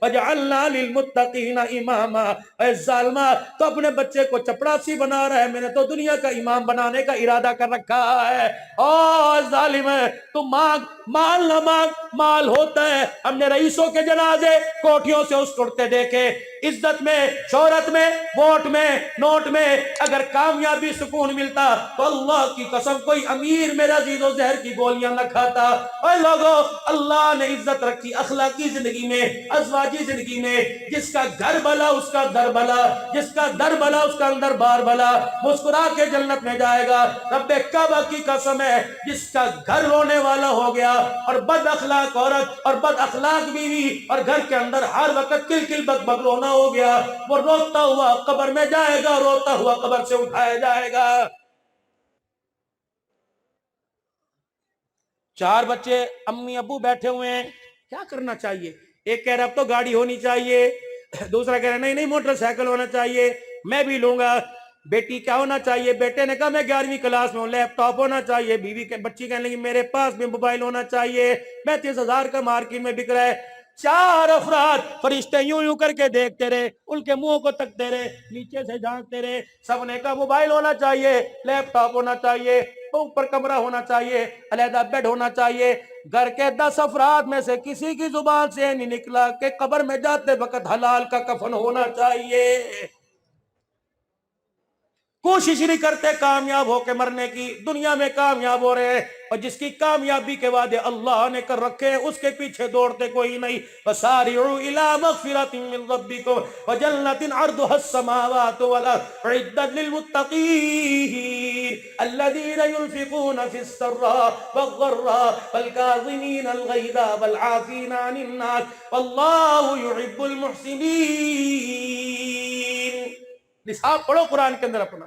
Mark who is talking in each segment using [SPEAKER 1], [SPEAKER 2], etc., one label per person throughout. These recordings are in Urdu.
[SPEAKER 1] وجعلنا للمتقین اماما۔ اے ظالمہ، تو اپنے بچے کو چپڑاسی بنا رہا ہے، میں نے تو دنیا کا امام بنانے کا ارادہ کر رکھا ہے۔ او ظالم، تو مانگ، مال نہ مانگ، مال ہوتا ہے۔ ہم نے رئیسوں کے جنازے کوٹھیوں سے اٹھتے دیکھے، عزت میں، شہرت میں، ووٹ میں، نوٹ میں اگر کامیابی سکون ملتا تو اللہ کی قسم کوئی امیر میرا عزیز و زہر کی گولیاں نہ کھاتا۔ اے لوگوں، اللہ نے عزت رکھی اخلاقی زندگی میں، ازواجی زندگی میں۔ جس کا گھر بھلا اس کا در بھلا، جس کا در بھلا اس کا اندر بار بھلا، مسکرا کے جنت میں جائے گا۔ رب کعبہ کی قسم ہے، جس کا گھر رونے والا ہو گیا اور بد اخلاق عورت اور بد اخلاق بیوی اور گھر کے اندر ہر وقت کل کل بک بک رونا ہو گیا، وہ روتا ہوا قبر میں جائے گا، روتا ہوا قبر سے اٹھایا جائے گا۔ 4 بچے امی ابو بیٹھے ہوئے ہیں، کیا کرنا چاہیے؟ ایک کہہ رہا اب تو گاڑی ہونی چاہیے، دوسرا کہہ رہا نہیں نہیں موٹر سائیکل ہونا چاہیے، میں بھی لوں گا۔ بیٹی کیا ہونا چاہیے؟ بیٹے نے کہا میں 11ویں کلاس میں ہوں، لیپ ٹاپ ہونا چاہیے۔ بیوی کے بچی کہنے لگی میرے پاس بھی موبائل ہونا چاہیے، 35,000 کا مارکیٹ میں بک رہا ہے۔ 4 افراد فرشتے یوں یوں کر کے دیکھتے رہے، ان کے منہ کو تکتے رہے، نیچے سے جھانکتے رہے۔ سب نے کہا موبائل ہونا چاہیے، لیپ ٹاپ ہونا چاہیے، اوپر کمرہ ہونا چاہیے، علیحدہ بیڈ ہونا چاہیے۔ گھر کے 10 افراد میں سے کسی کی زبان سے نہیں نکلا کہ قبر میں جاتے وقت حلال کا کفن ہونا چاہیے۔ کوشش نہیں کرتے کامیاب ہو کے مرنے کی، دنیا میں کامیاب ہو رہے ہیں، اور جس کی کامیابی کے وعدے اللہ نے کر رکھے ہیں اس کے پیچھے دوڑتے کوئی نہیں۔ وَسَارِعُوا إِلَىٰ مَغْفِرَةٍ مِّن رَّبِّكُمْ وَجَنَّةٍ عَرْضُهَا السَّمَاوَاتُ وَالْأَرْضُ أُعِدَّتْ لِلْمُتَّقِينَ الَّذِينَ يُنفِقُونَ فِي السَّرَّاءِ وَالضَّرَّاءِ وَالْكَاظِمِينَ الْغَيْظَ وَالْعَافِينَ عَنِ النَّاسِ وَاللَّهُ يُحِبُّ الْمُحْسِنِينَ۔ نصاب پڑھو قرآن کے اندر اپنا۔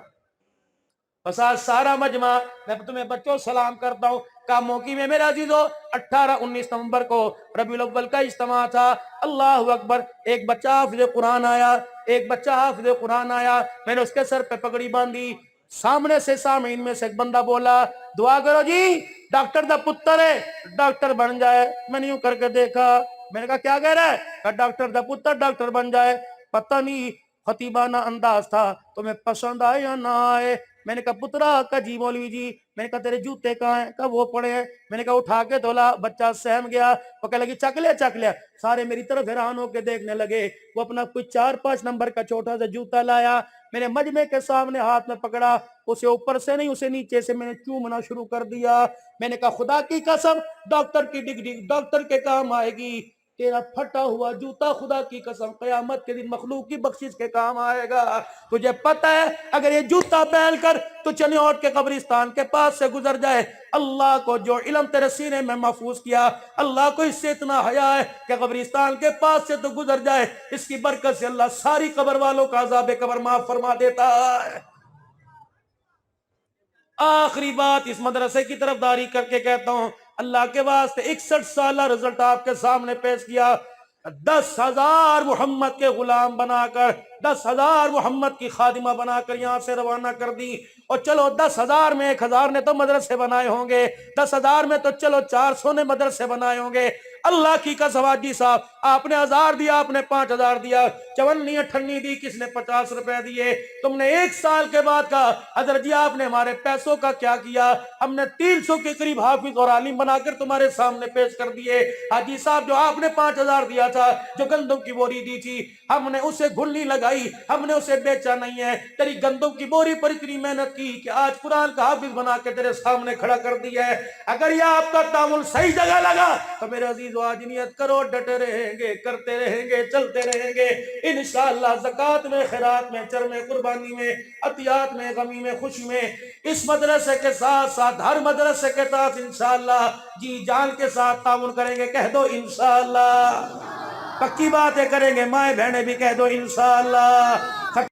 [SPEAKER 1] بس آج سارا مجمع، میں تمہیں بچوں سلام کرتا ہوں، کاموکی میں میرا عزیزو 18-19 نومبر کو ربیع الاول کا اجتماع تھا۔ اللہ اکبر، ایک بچہ حافظ قرآن آیا، ایک بچہ حافظ قرآن آیا، میں نے اس کے سر پہ پگڑی باندھی۔ سامنے سے سامعین میں سے ایک بندہ بولا دعا کرو جی، ڈاکٹر دا پتر ہے، ڈاکٹر بن جائے۔ میں نے یوں کر کے دیکھا، میں نے کہا کیا کہہ رہا ہے؟ کہا ڈاکٹر دا پتر ڈاکٹر بن جائے۔ پتہ نہیں خطیبانہ انداز تھا، تمہیں پسند آئے یا نہ آئے۔ میں نے کہا پترا کا جی مولوی جی، میں نے کہا تیرے جوتے کہاں ہیں؟ کہا وہ پڑے ہیں۔ میں نے کہا اٹھا کے دھولا، بچہ سہم گیا، وہ کہنے لگی چک لیا چک لیا۔ سارے میری طرف حیران ہو کے دیکھنے لگے۔ وہ اپنا کوئی 4-5 نمبر کا چھوٹا سا جوتا لایا، میرے مجمع کے سامنے ہاتھ میں پکڑا، اسے اوپر سے نہیں اسے نیچے سے میں نے چومنا شروع کر دیا۔ میں نے کہا خدا کی قسم ڈاکٹر کی ڈگری ڈاکٹر کے کام آئے گی، تیرا پھٹا ہوا جوتا خدا کی قسم قیامت کے دن مخلوق کی بخشش کے کام آئے گا۔ تجھے پتہ ہے اگر یہ جوتا پہن کر تو چنیوٹ کے قبرستان کے پاس سے گزر جائے، اللہ کو جو علم تیرے سینے میں محفوظ کیا، اللہ کو اس سے اتنا حیا ہے کہ قبرستان کے پاس سے تو گزر جائے، اس کی برکت سے اللہ ساری قبر والوں کا عذاب قبر معاف فرما دیتا ہے۔ آخری بات اس مدرسے کی طرفداری کر کے کہتا ہوں، اللہ کے واسطے 61 سالہ رزلٹ آپ کے سامنے پیش کیا۔ 10,000 محمد کے غلام بنا کر، 10,000 محمد کی خادمہ بنا کر یہاں سے روانہ کر دی۔ اور چلو 10,000 میں 1,000 نے تو مدرسے بنائے ہوں گے، 10,000 میں تو چلو 400 نے مدرسے بنائے ہوں گے۔ اللہ کی قسم حاجی صاحب، آپ نے 1,000 دیا، آپ نے 5,000 دیا، 54 58 دی، کس نے 50 روپے دیے۔ تم نے 1 سال کے بعد کہا حضرت جی آپ نے ہمارے پیسوں کا کیا کیا؟ ہم نے 300 کے قریب حافظ اور عالم بنا کر تمہارے سامنے پیش کر دیے۔ حاجی صاحب جو آپ نے 5,000 دیا تھا، جو گندم کی بوری دی تھی، ہم نے اسے گھلنی لگائی، ہم نے اسے بیچا نہیں ہے۔ تیری گندم کی بوری پر اتنی محنت کی کہ آج قرآن کا حافظ بنا کے تیرے سامنے کھڑا کر دیا ہے۔ اگر یہ آپ کا تعامل صحیح جگہ لگا تو میرے عزیز و آج نیت کرو، ڈٹے رہیں گے، کرتے رہیں گے، چلتے رہیں گے انشاءاللہ۔ زکوٰۃ میں، خیرات میں، چر میں، قربانی میں، عطیات میں، غمی میں، خوشی میں، اس مدرسے کے ساتھ ساتھ ہر مدرسے کے ساتھ انشاءاللہ جی جان کے ساتھ تعاون کریں گے۔ کہہ دو انشاءاللہ، پکی باتیں کریں گے، مائیں بہنیں بھی کہہ دو انشاءاللہ۔